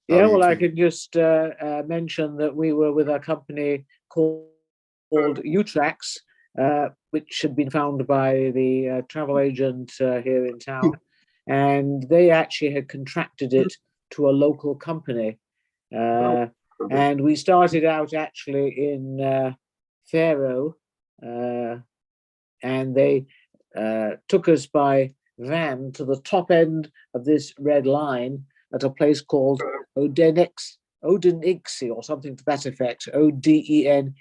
How Yeah, are you well, I two? can just mention that we were with a company called Utrax, which had been founded by the travel agent here in town, and they actually had contracted it to a local company. Uh, and we started out actually in Faro, uh, and they took us by van to the top end of this red line at a place called Odenixi or something to that effect, Odeneixe,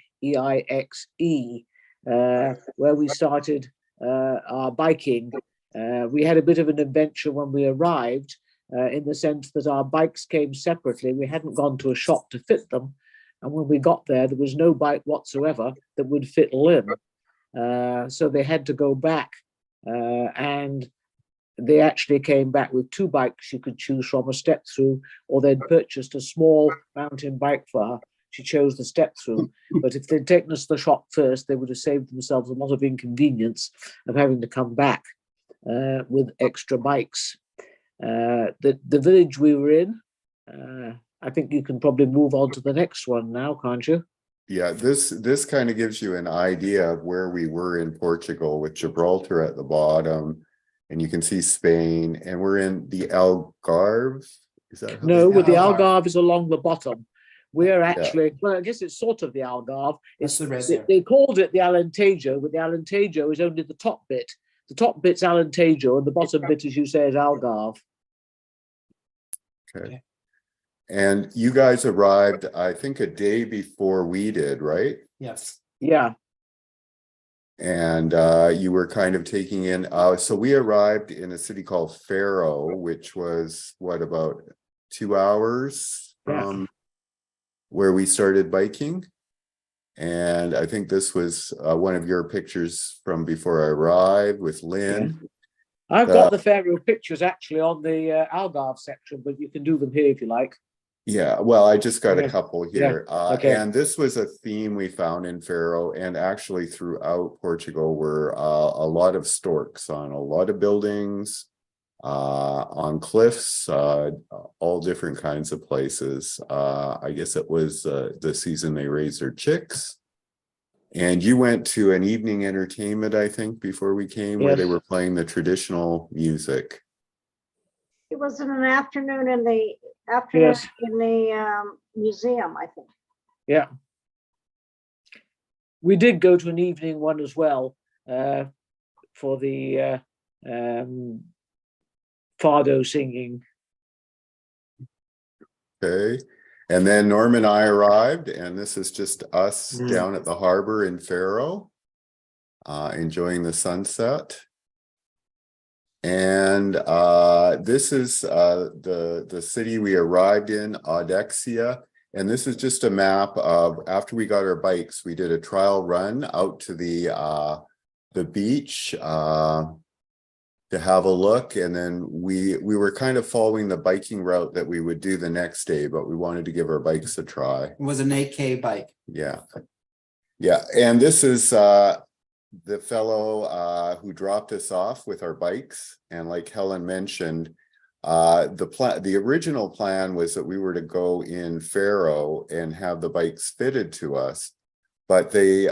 where we started our biking. We had a bit of an adventure when we arrived, in the sense that our bikes came separately. We hadn't gone to a shop to fit them. And when we got there was no bike whatsoever that would fit Lynn. So they had to go back, and they actually came back with two bikes you could choose from, a step through, or they'd purchased a small mountain bike for her. She chose the step through. But if they'd taken us to the shop first, they would have saved themselves a lot of inconvenience of having to come back with extra bikes. The village we were in, I think you can probably move on to the next one now, can't you? Yeah, this kind of gives you an idea of where we were in Portugal, with Gibraltar at the bottom, and you can see Spain, and we're in the Algarve. Is that how No, with the Algarve. Algarve is along the bottom. We're Yeah. actually, well, I guess it's sort of the Algarve. That's the red They, there. they called it the Alentejo, but the Alentejo is only the top bit. The top bit's Alentejo, and the bottom bit, as you say, is Algarve. Okay. And you guys arrived, I think, a day before we did, right? Yes. Yeah, And you were kind of taking in, so we arrived in a city called Faro, which was what, about 2 hours Yeah. from where we started biking. And I think this was one of your pictures from before I arrived with Lynn. I've got the Faro pictures actually on the Algarve section, but you can do them here if you like. Yeah, well, I just got Okay. a couple here. Okay. And this was a theme we found in Faro, and actually throughout Portugal were a lot of storks on a lot of buildings, on cliffs, all different kinds of places. I guess it was the season they raised their chicks. And you went to an evening entertainment, I think, before we came, where they Yes. were playing the traditional music. It was in an afternoon in the afternoon Yes. in the museum, I think. Yeah. We did go to an evening one as well, for the Fado singing. Okay. And then Norm and I arrived, and this is just us down at the harbor in Faro, enjoying the sunset. And this is the city we arrived in, Audexia. And this is just a map of, after we got our bikes, we did a trial run out to the beach to have a look. And then we were kind of following the biking route that we would do the next day, but we wanted to give our bikes a try. It was an 8K bike. Yeah. Yeah. And this is the fellow who dropped us off with our bikes. And like Helen mentioned, the original plan was that we were to go in Faro and have the bikes fitted to us, but they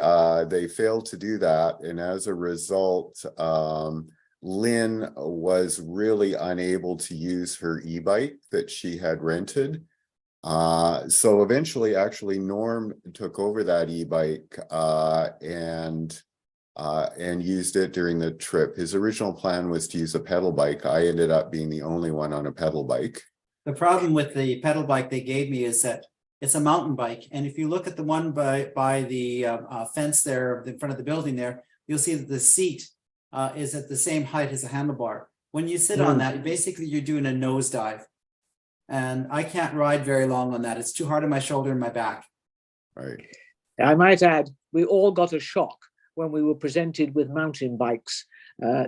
failed to do that. And as a result, Lynn was really unable to use her e-bike that she had rented. So eventually, actually, Norm took over that e-bike and used it during the trip. His original plan was to use a pedal bike. I ended up being the only one on a pedal bike. The problem with the pedal bike they gave me is that it's a mountain bike. And if you look at the one by the fence there in front of the building there, you'll see that the seat is at the same height as a handlebar. When you sit on that, basically you're doing a nosedive. And I can't ride very long on that. It's too hard on my shoulder and my back. Right. I might add, we all got a shock when we were presented with mountain bikes.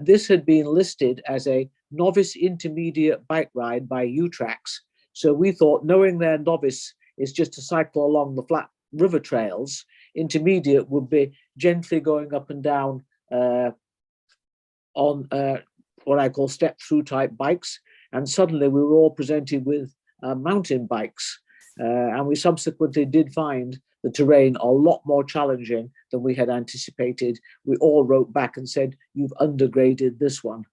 This had been listed as a novice intermediate bike ride by Utrax. So we thought, knowing their novice is just to cycle along the flat river trails, intermediate would be gently going up and down on what I call step-through type bikes. And suddenly we were all presented with mountain bikes. And we subsequently did find the terrain a lot more challenging than we had anticipated. We all wrote back and said, you've undergraded this one.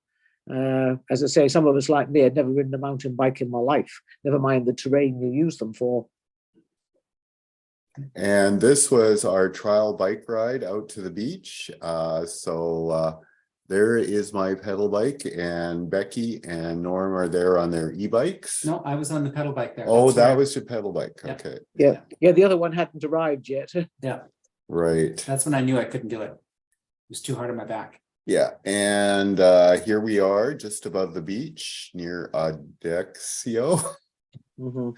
As I say, some of us like me had never ridden a mountain bike in my life, never mind the terrain you use them for. And this was our trial bike ride out to the beach. There is my pedal bike, and Becky and Norm are there on their e-bikes. No, I was on the pedal bike there. Oh, That's that right. was your pedal bike. Yeah. Okay. Yeah, the other one hadn't arrived yet. Yeah, Right. that's when I knew I couldn't do it. It was too hard on my back. Yeah. And here we are just above the beach near Adexio. Mhm.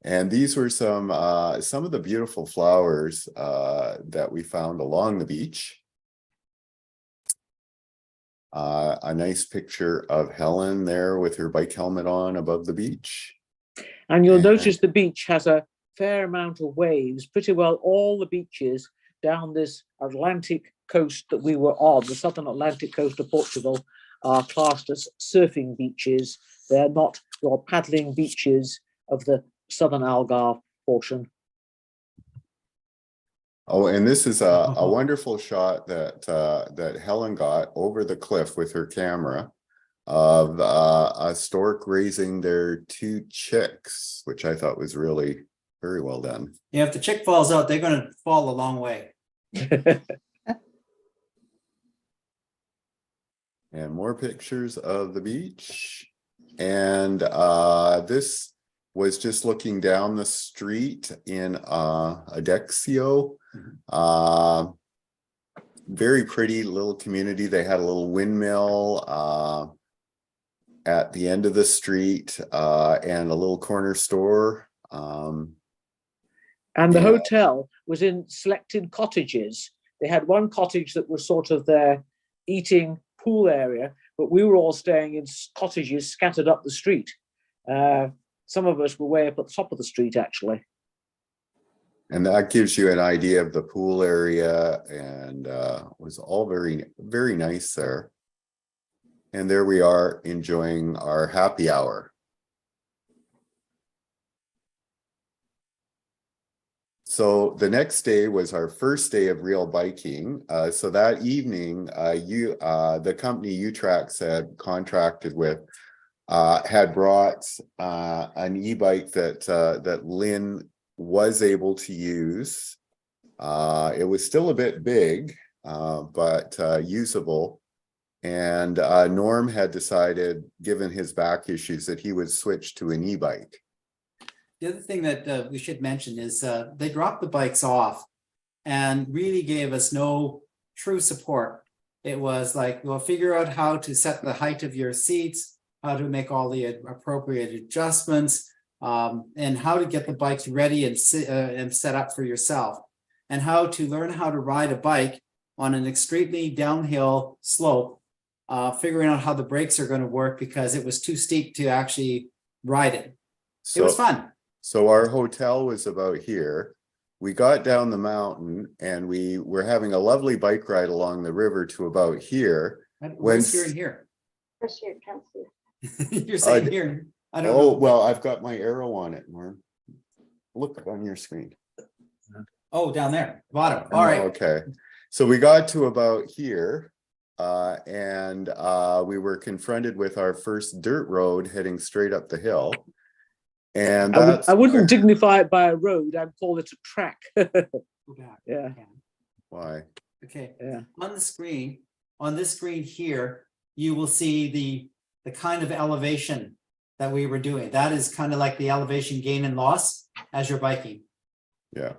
And these were some of the beautiful flowers that we found along the beach. A nice picture of Helen there with her bike helmet on above the beach. And you'll And- notice the beach has a fair amount of waves. Pretty well all the beaches down this Atlantic coast that we were on, the southern Atlantic coast of Portugal, are classed as surfing beaches. They're not your paddling beaches of the southern Algarve portion. Oh, and this is a wonderful shot that Helen got over the cliff with her camera of a stork raising their 2 chicks, which I thought was really very well done. Yeah, if the chick falls out, they're going to fall a long way. And more pictures of the beach. And this was just looking down the street in Adexio. Very pretty little community. They had a little windmill at the end of the street and a little corner store. And the Yeah. hotel was in selected cottages. They had one cottage that was sort of their eating pool area, but we were all staying in cottages scattered up the street. Some of us were way up at the top of the street, actually. And that gives you an idea of the pool area, and was all very, very nice there. And there we are enjoying our happy hour. So the next day was our first day of real biking. So that evening, the company U-Trax had contracted with had brought an e-bike that Lynn was able to use. It was still a bit big, but usable. And Norm had decided, given his back issues, that he would switch to an e-bike. The other thing that we should mention is they dropped the bikes off and really gave us no true support. It was like, well, figure out how to set the height of your seats, how to make all the appropriate adjustments, and how to get the bikes ready and set up for yourself, and how to learn how to ride a bike on an extremely downhill slope, figuring out how the brakes are going to work because it was too steep to actually ride it. It was fun. So our hotel was about here. We got down the mountain and we were having a lovely bike ride along the river to about here. Where's here and here? Chris, you can't see. You're saying here. I don't Oh, know. well, I've got my arrow on it, Norm. Look on your screen. Oh, down there, bottom. All right. Okay. So we got to about here. And we were confronted with our first dirt road heading straight up the hill. And I wouldn't dignify it by a road. I'd call it a track. Go back. Yeah. why? Okay. Yeah. On this screen here, you will see the kind of elevation that we were doing. That is kind of like the elevation gain and loss as you're biking. Yeah.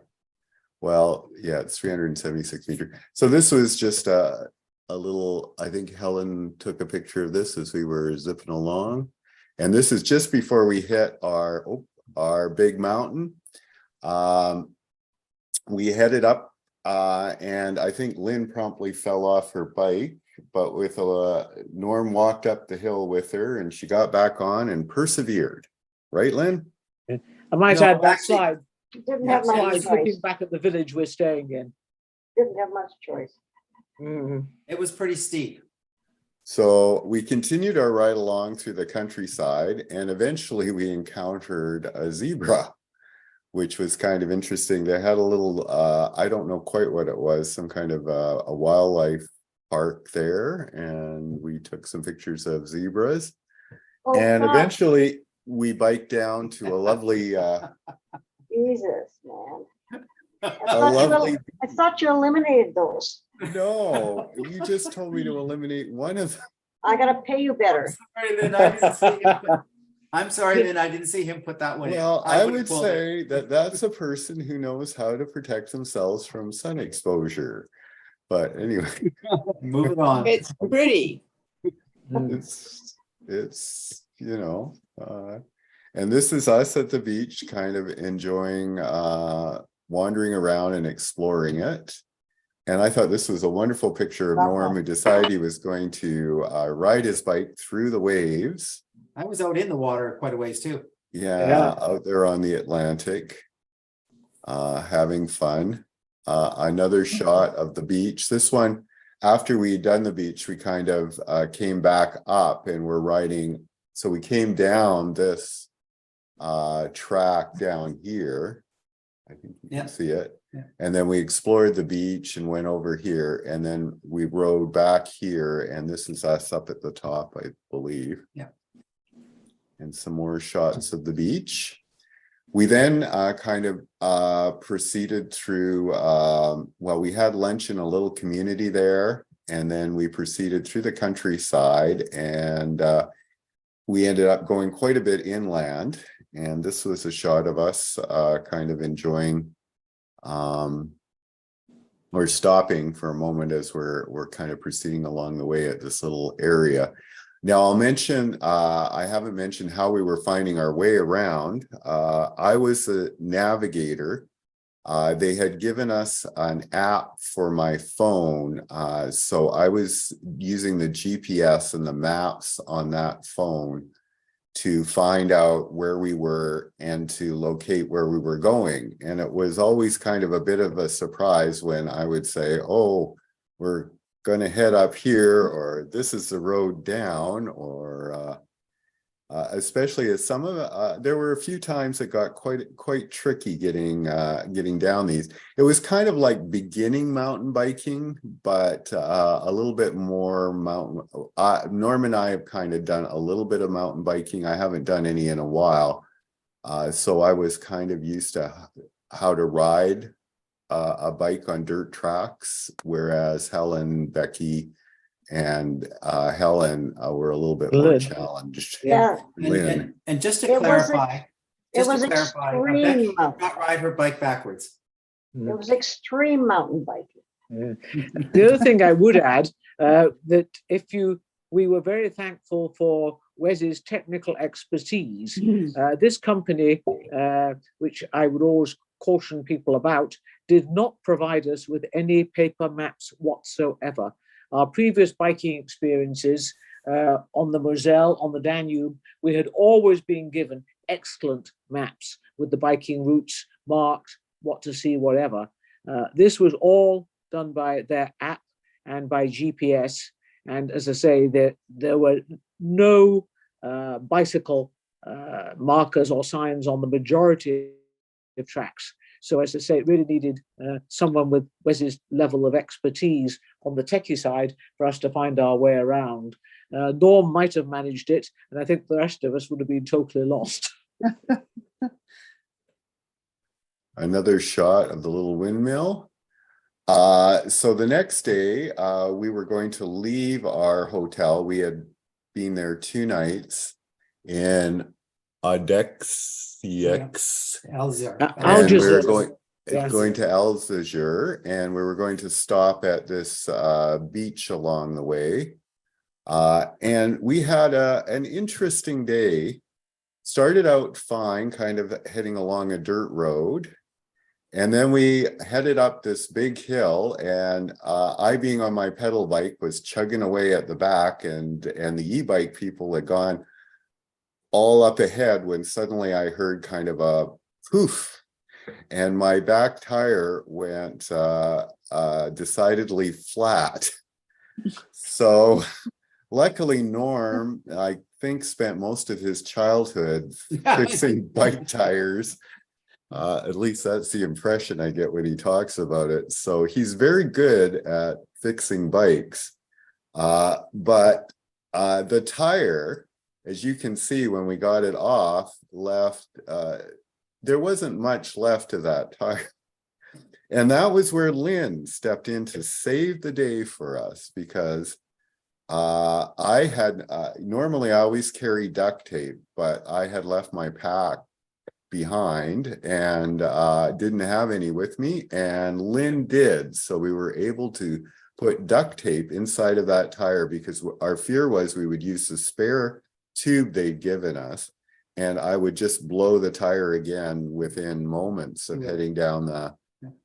Well, yeah, it's 376 meters. So this was just a little, I think Helen took a picture of this as we were zipping along. And this is just before we hit our big mountain. We headed up and I think Lynn promptly fell off her bike, but with Norm walked up the hill with her and she got back on and persevered. Right, Lynn? I might No, add that actually- slide. Didn't have That much slide looking choice. back at the village we're staying in. Didn't have much choice. Mhm. It was pretty steep. So we continued our ride along through the countryside, and eventually we encountered a zebra, which was kind of interesting. They had a little, I don't know quite what it was, some kind of a wildlife park there, and we took some pictures of zebras. Oh, And God, eventually we biked down to a lovely, Jesus, man. I a thought you lovely, I thought you eliminated those. no, you just told me to eliminate one of them. I gotta pay you better. Sorry, then I didn't see him put- I'm sorry, then I didn't see him put that one in. Well, I would've would pulled it. say that that's a person who knows how to protect themselves from sun exposure. But anyway, Moving on. It's pretty. it's, you know, and this is us at the beach, kind of enjoying, wandering around and exploring it. And I thought this was a wonderful picture of Norm, who decided he was going to ride his bike through the waves. I was out in the water quite a ways too. Yeah, out there on the Atlantic, having fun. Another shot of the beach. This one, after we had done the beach, we kind of came back up and we're riding. So we came down this track down here. I think you Yeah. can see it. Yeah. And then we explored the beach and went over here, and then we rode back here, and this is us up at the top, I believe. Yeah. And some more shots of the beach. We then kind of proceeded through, well, we had lunch in a little community there, and then we proceeded through the countryside, and we ended up going quite a bit inland. And this was a shot of us kind of enjoying, or stopping for a moment as we're kind of proceeding along the way at this little area. Now I'll mention, I haven't mentioned how we were finding our way around. I was a navigator. They had given us an app for my phone. So I was using the GPS and the maps on that phone to find out where we were and to locate where we were going. And it was always kind of a bit of a surprise when I would say, oh, we're going to head up here, or this is the road down, or especially as some of there were a few times that got quite tricky getting down these. It was kind of like beginning mountain biking, but a little bit more mountain. Norm and I have kind of done a little bit of mountain biking. I haven't done any in a while, so I was kind of used to how to ride a bike on dirt tracks, whereas Helen, Becky, and Helen were a little bit more Lynn. challenged. Yeah, And just to It was clarify, it was extreme Becky did mountain. not ride her bike backwards. it was extreme mountain biking. The other thing I would add, that we were very thankful for Wes's technical expertise. This company, which I would always caution people about, did not provide us with any paper maps whatsoever. Our previous biking experiences on the Moselle, on the Danube, we had always been given excellent maps with the biking routes marked, what to see, whatever. This was all done by their app and by GPS. And as I say, there were no bicycle markers or signs on the majority of tracks. So as I say, it really needed someone with Wes's level of expertise on the techie side for us to find our way around. Norm might have managed it, and I think the rest of us would have been totally lost. Another shot of the little windmill. So the next day, we were going to leave our hotel. We had been there 2 nights in Adex. Elzar. And we were Algarve. going to Algarve, and we were going to stop at this beach along the way. And we had an interesting day. Started out fine, kind of heading along a dirt road. And then we headed up this big hill, and I, being on my pedal bike, was chugging away at the back, and the e-bike people had gone all up ahead when suddenly I heard kind of a poof, and my back tire went decidedly flat. So luckily Norm, I think, spent most of his childhood fixing bike tires. At least that's the impression I get when he talks about it. So he's very good at fixing bikes. But the tire, as you can see, when we got it off, left, there wasn't much left of that tire. And that was where Lynn stepped in to save the day for us, because I had normally I always carry duct tape, but I had left my pack behind and didn't have any with me, and Lynn did. So we were able to put duct tape inside of that tire, because our fear was we would use the spare tube they'd given us, and I would just blow the tire again within moments of heading down the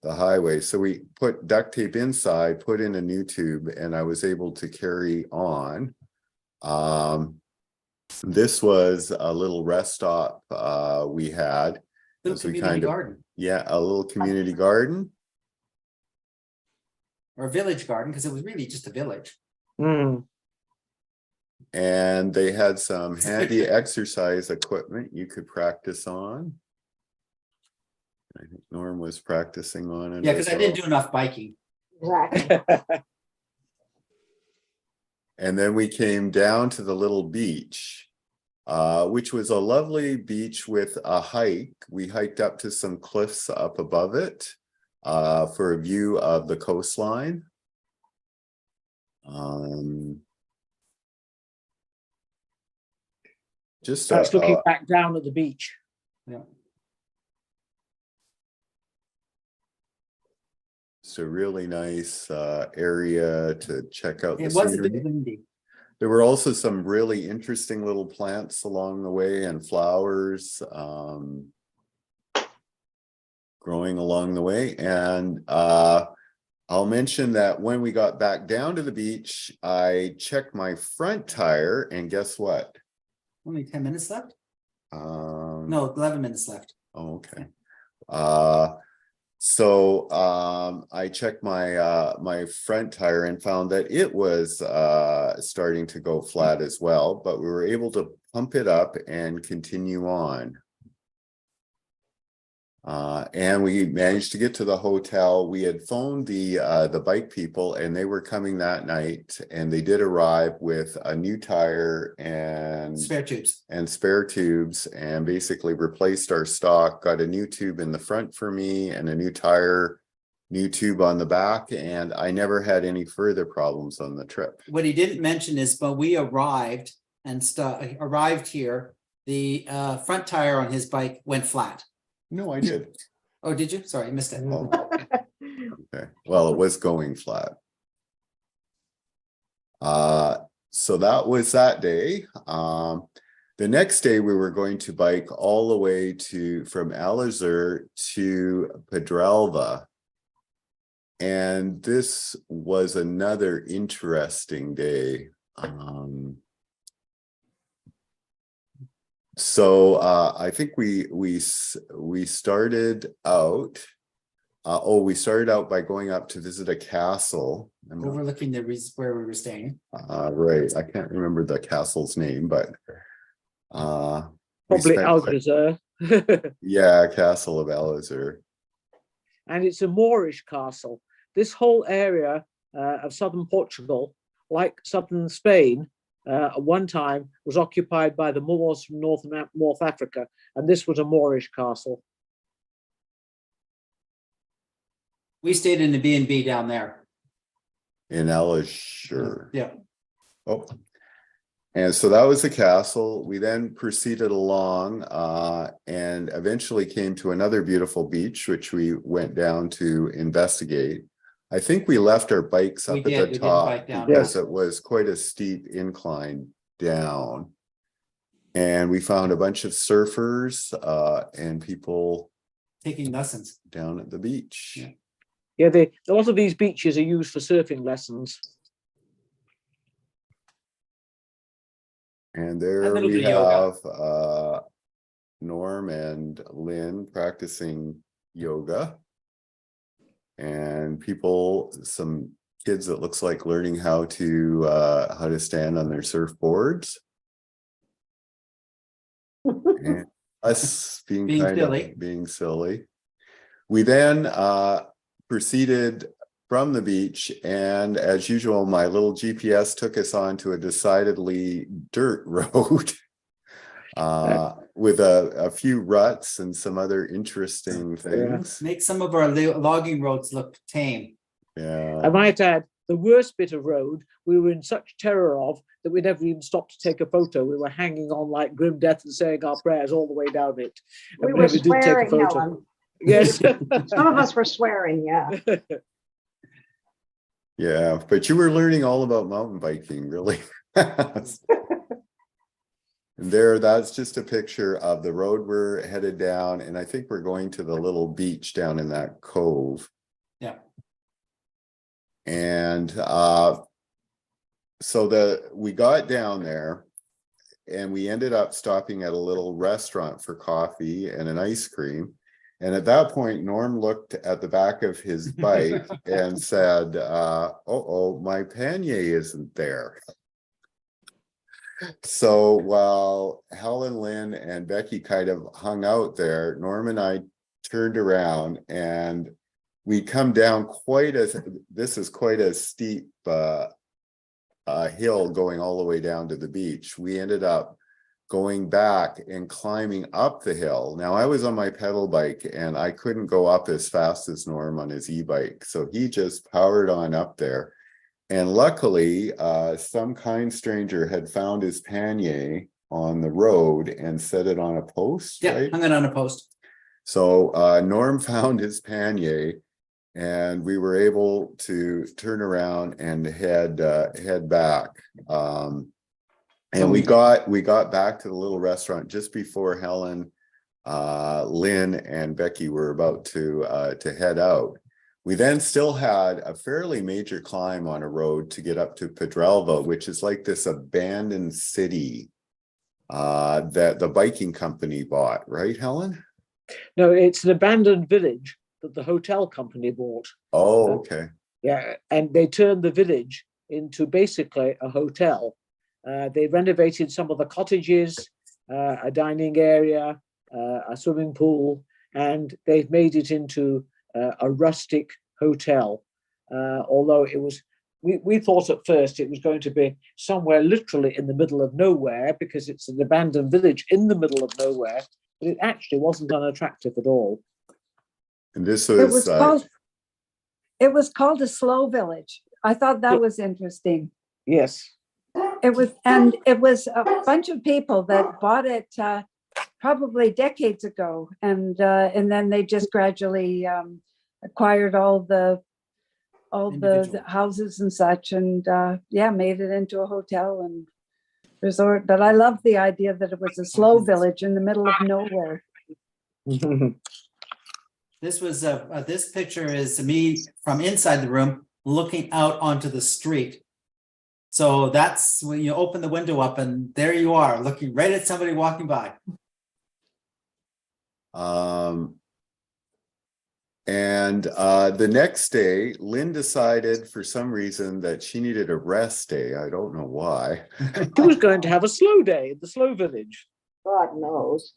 highway. So we put duct tape inside, put in a new tube, and I was able to carry on. This was a little rest stop we had. Little as we community garden Yeah, a little community garden. or village garden, because it was really just a village. Mm. And they had some handy exercise equipment you could practice on. I think Norm was practicing on it. Yeah, because I didn't do enough biking. Exactly. And then we came down to the little beach, which was a lovely beach with a hike. We hiked up to some cliffs up above it for a view of the coastline. Just That's looking back down at the beach. Yeah. It's a really nice area to check out the It was a bit scenery. windy. There were also some really interesting little plants along the way, and flowers growing along the way. And I'll mention that when we got back down to the beach, I checked my front tire, and guess what? Only 10 minutes left? No. No, 11 minutes left. Oh, okay. So I checked my my front tire and found that it was starting to go flat as well, but we were able to pump it up and continue on. And we managed to get to the hotel. We had phoned the bike people, and they were coming that night, and they did arrive with a new tire and Spare tubes. and basically replaced our stock, got a new tube in the front for me and a new tire, new tube on the back, and I never had any further problems on the trip. What he didn't mention is, but we arrived arrived here, the front tire on his bike went flat. No, I did. Oh, did you? Sorry, I missed it. Oh, okay. Well, it was going flat. So that was that day. The next day we were going to bike all the way from Algarve to Pedralva. And this was another interesting day. So I think we started out. We started out by going up to visit a castle. Overlooking where we were staying. Right, I can't remember the castle's name, but Probably Algarve. Yeah, Castle of Algarve. And it's a Moorish castle. This whole area of southern Portugal, like southern Spain, at one time was occupied by the Moors from North Africa, and this was a Moorish castle. We stayed in the B&B down there. In Algarve. Yeah. Oh, and so that was the castle. We then proceeded along and eventually came to another beautiful beach, which we went down to investigate. I think we left our bikes up at the top because it was quite a steep incline down. And we found a bunch of surfers and people taking lessons down at the beach. Yeah, a lot of these beaches are used for surfing lessons. And there we have Norm and Lynn practicing yoga. And people, some kids that looks like learning how to stand on their surfboards. And us being Being kind silly. of being silly. We then proceeded from the beach, and as usual, my little GPS took us on to a decidedly dirt road with a few ruts and some other interesting things. Make some of our logging roads look tame. Yeah. I might add, the worst bit of road we were in such terror of that we never even stopped to take a photo. We were hanging on like grim death and saying our prayers all the way down it. We And were never did take a swearing, photo. Helen. Yes. Some of us were swearing, yeah. Yeah, but you were learning all about mountain biking, really. And that's just a picture of the road we're headed down, and I think we're going to the little beach down in that cove. Yeah. And so we got down there, and we ended up stopping at a little restaurant for coffee and an ice cream. And at that point, Norm looked at the back of his bike and said, oh, my pannier isn't there. So while Helen, Lynn, and Becky kind of hung out there, Norm and I turned around, and we come down this is quite a steep hill going all the way down to the beach. We ended up going back and climbing up the hill. Now, I was on my pedal bike and I couldn't go up as fast as Norm on his e-bike. So he just powered on up there. And luckily, some kind stranger had found his pannier on the road and set it on a post. Yeah, right? hung it on a post. So Norm found his pannier, and we were able to turn around and head back. And we got back to the little restaurant just before Helen, Lynn, and Becky were about to head out. We then still had a fairly major climb on a road to get up to Pedralva, which is like this abandoned city that the biking company bought, right, Helen? No, it's an abandoned village that the hotel company bought. Oh, okay. Yeah, and they turned the village into basically a hotel. They renovated some of the cottages, a dining area, a swimming pool, and they've made it into a rustic hotel. Although we thought at first it was going to be somewhere literally in the middle of nowhere, because it's an abandoned village in the middle of nowhere, but it actually wasn't unattractive at all. And this It was called a slow village. I thought that was interesting. Yes. It was a bunch of people that bought it probably decades ago, and then they just gradually acquired all the houses and such, and made it into a hotel and resort. But I love the idea that it was a slow village in the middle of nowhere. This was this picture is me from inside the room looking out onto the street. So that's when you open the window up and there you are looking right at somebody walking by. And the next day, Lynn decided for some reason that she needed a rest day. I don't know why. She was going to have a slow day in the slow village. God knows.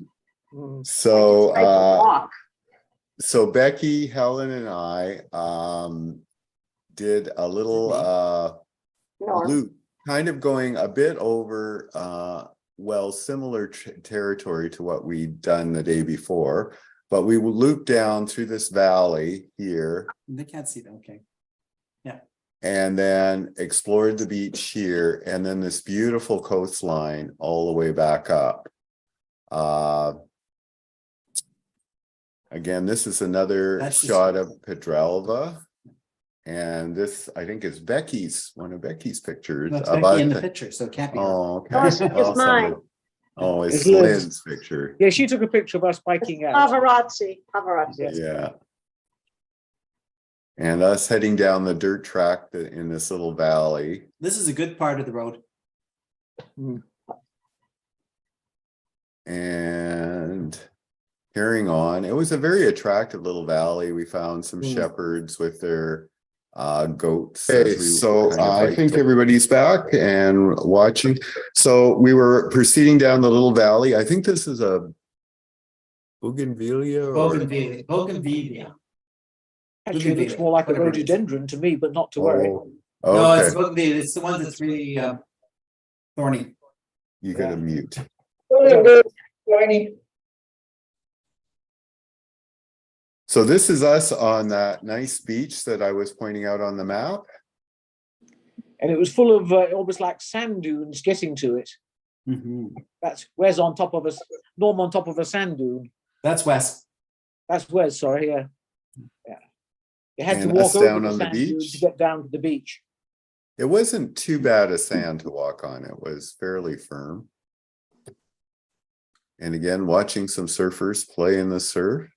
So Take a walk. so Becky, Helen, and I did a little Norm. loop, kind of going a bit over similar territory to what we'd done the day before, but we will loop down through this valley here. They can't see them. Okay. Yeah. And then explored the beach here, and then this beautiful coastline all the way back up. Again, this is another shot of Pedralva. And this, I think, is one of Becky's pictures. No, it's Becky in the picture, so it can't be. Oh, okay. No, it's mine. Oh, it's It's Lynn's. Lynn's picture. Yeah, she took a picture of us biking out. Paparazzi. Yes. Yeah. And us heading down the dirt track in this little valley. This is a good part of the road. And carrying on, it was a very attractive little valley. We found some shepherds with their goats. Okay, as we so kind of I like think to- everybody's back and watching. So we were proceeding down the little valley. I think this is a bougainvillea or Bougainvillea. Actually, it looks more like a Whatever it is. rhododendron to me, but not to worry. Oh, No, it's okay, bougainvillea. It's the one that's really thorny. you gotta mute. So this is us on that nice beach that I was pointing out on the map. And it was full of almost like sand dunes getting to it. Mhm. That's Wes on top of us, Norm on top of a sand dune. That's Wes. That's Wes, sorry, yeah. Yeah. You had to And walk us over down the on the sand dune to beach. get down to the beach. It wasn't too bad a sand to walk on. It was fairly firm. And again, watching some surfers play in the surf.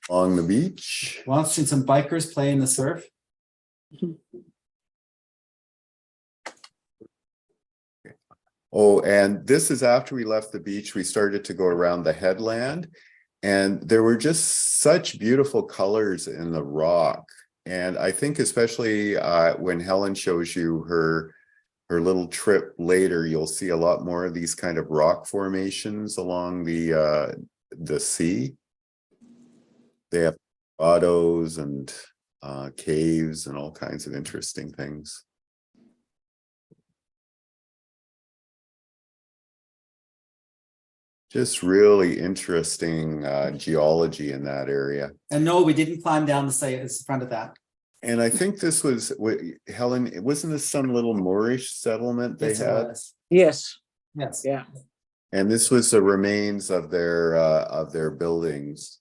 Along the beach. Watching some bikers play in the surf. Oh, and this is after we left the beach, we started to go around the headland. And there were just such beautiful colors in the rock. And I think especially when Helen shows you her little trip later, you'll see a lot more of these kind of rock formations along the sea. They have grottos and caves and all kinds of interesting things. Just really interesting geology in that area. And no, we didn't climb down the site. It's in front of that. And I think this was Helen, wasn't this some little Moorish settlement they Yes, it had? was. Yes, Yes. yeah. And this was the remains of their buildings.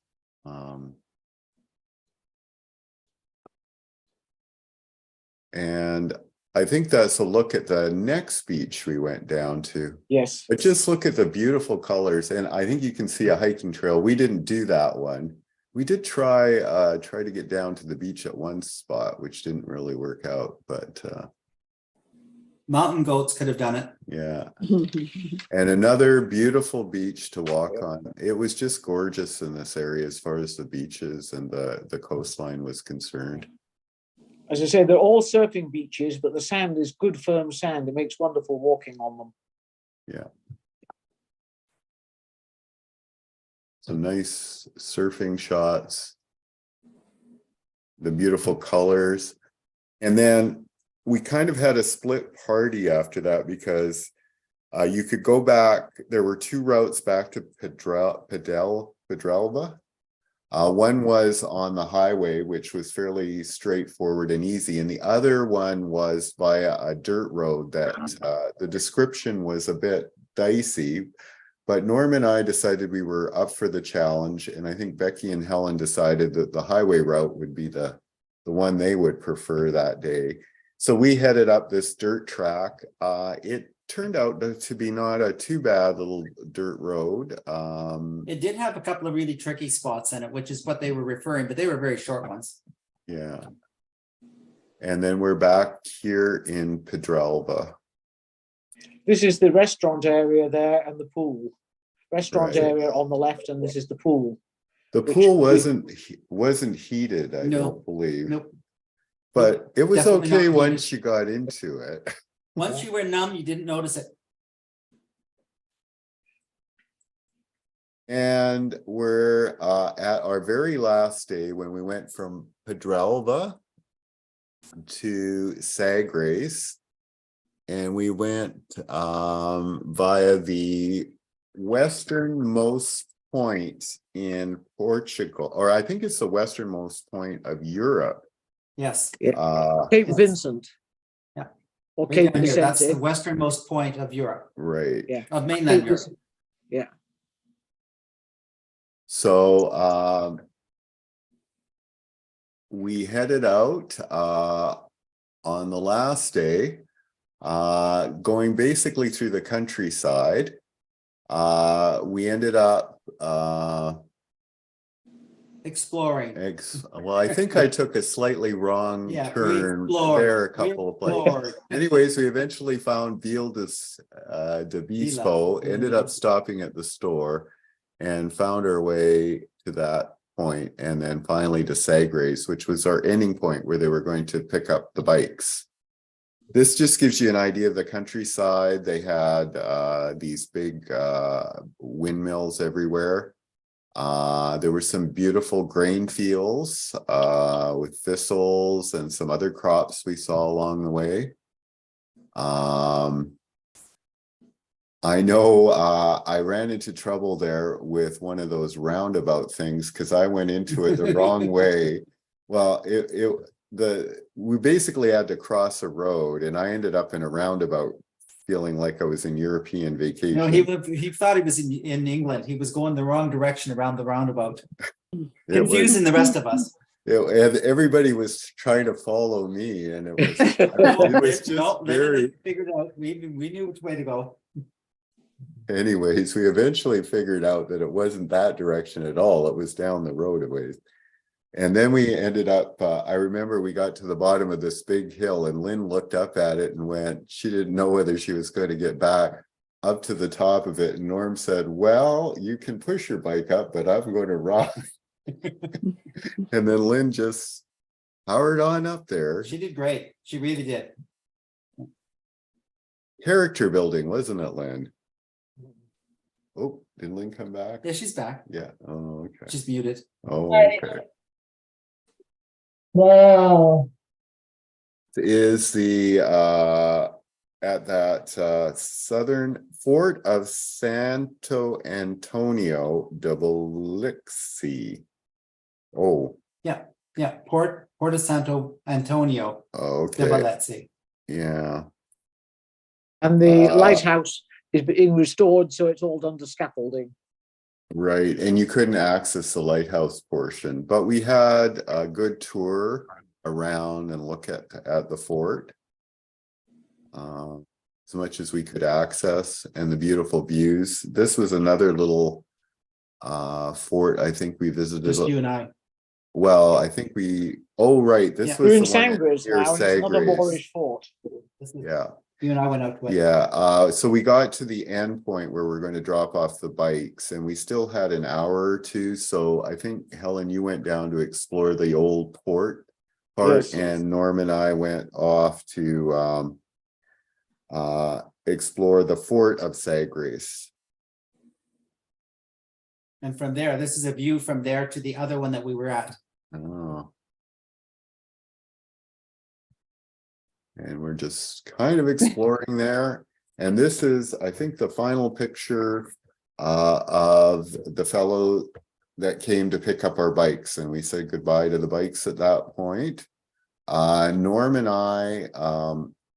And I think that's a look at the next beach we went down to. Yes. But just look at the beautiful colors, and I think you can see a hiking trail. We didn't do that one. We did try to get down to the beach at one spot, which didn't really work out, but Mountain goats could have done it. yeah. And another beautiful beach to walk on. It was just gorgeous in this area as far as the beaches and the coastline was concerned. As I said, they're all surfing beaches, but the sand is good, firm sand. It makes wonderful walking on them. Yeah. Some nice surfing shots. The beautiful colors. And then we kind of had a split party after that because you could go back. There were two routes back to Pedralba. One was on the highway, which was fairly straightforward and easy. And the other one was via a dirt road that the description was a bit dicey. But Norm and I decided we were up for the challenge. And I think Becky and Helen decided that the highway route would be the one they would prefer that day. So we headed up this dirt track. It turned out to be not a too bad little dirt road. It did have a couple of really tricky spots in it, which is what they were referring, but they were very short ones. Yeah. And then we're back here in Pedralba. This is the restaurant area there and the pool. Restaurant Right. area on the left, and this is the pool. The Which pool we- wasn't heated, I No. don't believe. Nope. But it was Definitely not okay heated. once you got into it. Once you were numb, you didn't notice it. And we're at our very last day when we went from Pedralba to Sagres. And we went via the westernmost point in Portugal, or I think it's the westernmost point of Europe. Yes. Cape Yes. Vincent. Yeah. Or Right Cape down here, that's the Vicente. westernmost point of Europe, Right. Yeah. of mainland Cape Europe. Vicente. Yeah. So we headed out on the last day, going basically through the countryside. We ended up Exploring. well, I think I took a slightly wrong Yeah, we turn explored. there a We couple of places. explored. Anyways, we eventually found Ville de Bispo, ended up stopping at the store and found our way to that point, and then finally to Sagres, which was our ending point where they were going to pick up the bikes. This just gives you an idea of the countryside. They had these big windmills everywhere. There were some beautiful grain fields with thistles and some other crops we saw along the way. I know I ran into trouble there with one of those roundabout things because I went into it the wrong way. Well, we basically had to cross a road, and I ended up in a roundabout, feeling like I was in European vacation. No, he thought he was in England. He was going the wrong direction around the roundabout, It was- confusing the rest of us. everybody was trying to follow me, and it was just No, very. figured out. We knew which way to go. Anyways, we eventually figured out that it wasn't that direction at all. It was down the road a ways. And then we ended up, I remember we got to the bottom of this big hill, and Lynn looked up at it and went, she didn't know whether she was going to get back up to the top of it. And Norm said, well, you can push your bike up, but I'm going to ride. And then Lynn just powered on up there. She did great. She really did. Character building, wasn't it, Lynn? Oh, did Lynn come back? Yeah, she's back. Yeah. Oh, okay. She's muted. Oh, Right. okay. Wow. Is the at that southern fort of Santo Antonio de Bolixi. Oh, Yeah, Port of Santo Antonio de okay. Valezzi. Yeah. And the Uh, lighthouse is being restored, so it's all done to scaffolding. Right, and you couldn't access the lighthouse portion, but we had a good tour around and look at the fort. As much as we could access, and the beautiful views. This was another little fort I think we visited. Just you and I. Well, I think right, this Yeah. was We're in the one Sangres near now, and it's not a Sagres. Moorish fort. Yeah. You and I went out to it. Yeah, so we got to the end point where we're going to drop off the bikes, and we still had an hour or two. So I think, Helen, you went down to explore the old port part, Yes. and Norm and I went off to explore the fort of Sagres. And from there, this is a view from there to the other one that we were at. Oh. And we're just kind of exploring there. And this is, I think, the final picture of the fellow that came to pick up our bikes. And we said goodbye to the bikes at that point. Norm and I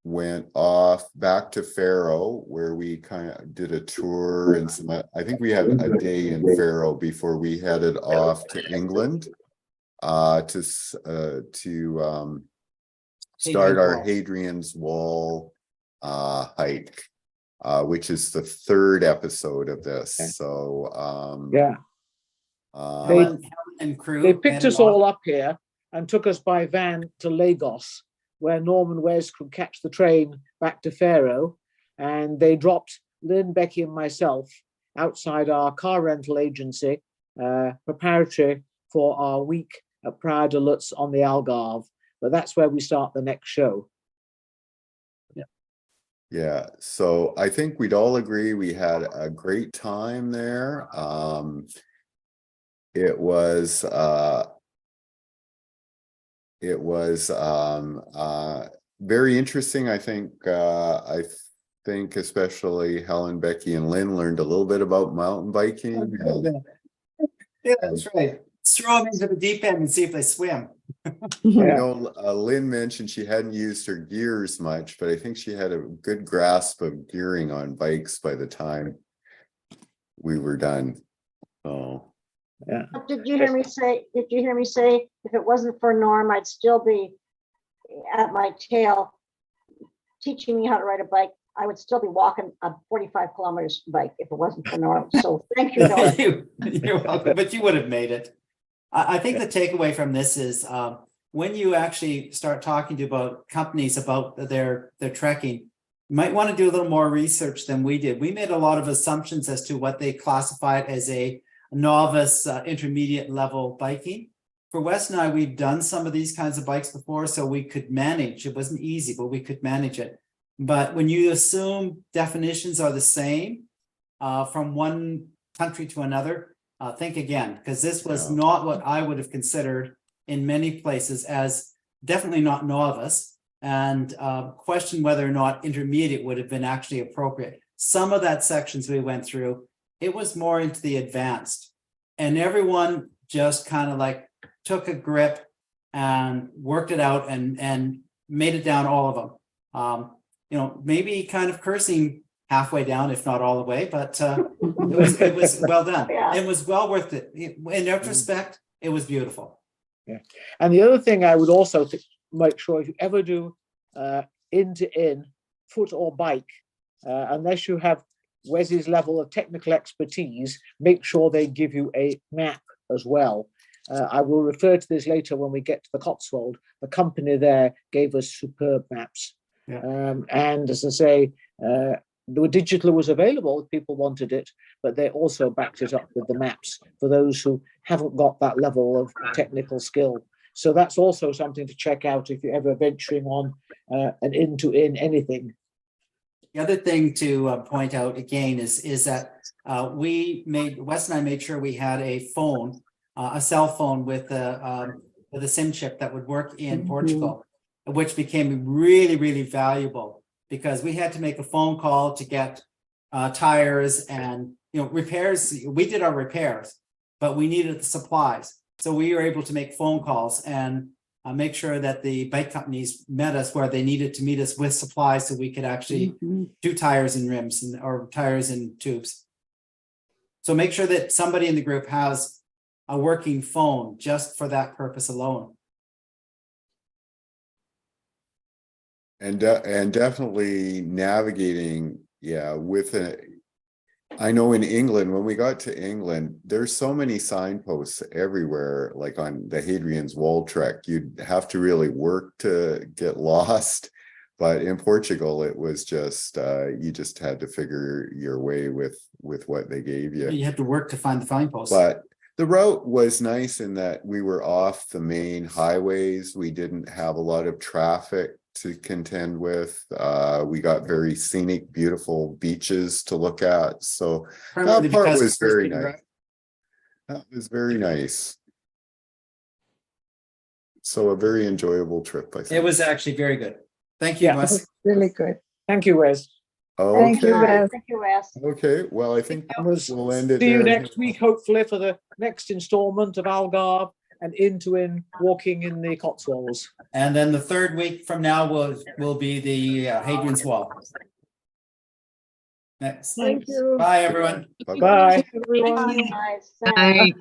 went off back to Faro, where we kind of did a tour and some, I think we had a day in Faro before we headed off to England to start our Hadrian's Wall hike, which is the third episode of this. Okay. So Yeah, Helen and crew. they picked headed us all up here and took us by van to Lagos, where Norm and Wes could catch the train back to Faro, and they dropped Lynn, Becky, and myself outside our car rental agency, preparatory for our week at Praia de Lutz on the Algarve. But that's where we start the next show. yeah, so I think we'd all agree we had a great time there. It was very interesting. I think especially Helen, Becky, and Lynn learned a little bit about mountain biking. And Yeah, that's right. Throw them into the deep end and see if they swim. I Yeah. know Lynn mentioned she hadn't used her gears much, but I think she had a good grasp of gearing on bikes by the time we were done. Oh, Did you hear me say, if it wasn't for Norm, I'd still be at my tail teaching me how to ride a bike. I would still be walking a 45 kilometers bike if it wasn't for Norm. So thank you, Norm. You're welcome, but you would have made it. I think the takeaway from this is when you actually start talking to about companies about their trekking, you might want to do a little more research than we did. We made a lot of assumptions as to what they classified as a novice, intermediate level biking. For Wes and I, we've done some of these kinds of bikes before, so we could manage. It wasn't easy, but we could manage it. But when you assume definitions are the same from one country to another, think again, because this was Yeah. not what I would have considered in many places as definitely not novice, and question whether or not intermediate would have been actually appropriate. Some of that sections we went through, it was more into the advanced, and everyone just kind of like took a grip and worked it out and made it down, all of them. You know, maybe kind of cursing halfway down, if not all the way, but it was well done. Yeah. It was well worth it. In retrospect, it was beautiful. And the other thing I would also make sure, if you ever do in-to-in, foot or bike, unless you have Wes's level of technical expertise, make sure they give you a map as well. I will refer to this later when we get to the Cotswold. The company there gave us superb maps. Yeah. And as I say, the digital was available if people wanted it, but they also backed it up with the maps for those who haven't got that level of technical skill. So that's also something to check out if you're ever venturing on an in-to-in anything. The other thing to point out again is that Wes and I made sure we had a phone, a cell phone with a SIM chip that would work in Portugal, which became really, really valuable because we had to make a phone call to get tires and repairs. We did our repairs, but we needed the supplies. So we were able to make phone calls and make sure that the bike companies met us where they needed to meet us with supplies so we could actually do tires and rims or tires and tubes. So make sure that somebody in the group has a working phone just for that purpose alone. And definitely navigating, I know in England, when we got to England, there's so many signposts everywhere, like on the Hadrian's Wall trek, you'd have to really work to get lost. But in Portugal, it was just, you just had to figure your way with what they gave you. You had to work to find the signposts. But the route was nice in that we were off the main highways. We didn't have a lot of traffic to contend with. We got very scenic, beautiful beaches to look at. So that part was very nice. That was very nice. So a very enjoyable trip, I think. It was actually very good. Thank you, Yeah. Wes. Really good. Thank you, Wes. Thank you, Okay, Wes. Thank you, Wes. okay. Well, I think And we'll we'll end it see you there. next week, hopefully, for the next installment of Algarve and in-to-in walking in the Cotswolds. And then the third week from now will be the Hadrian's Wall. Next. Thank you. Bye, everyone. Bye-bye. Bye. Everyone. Bye, Sam.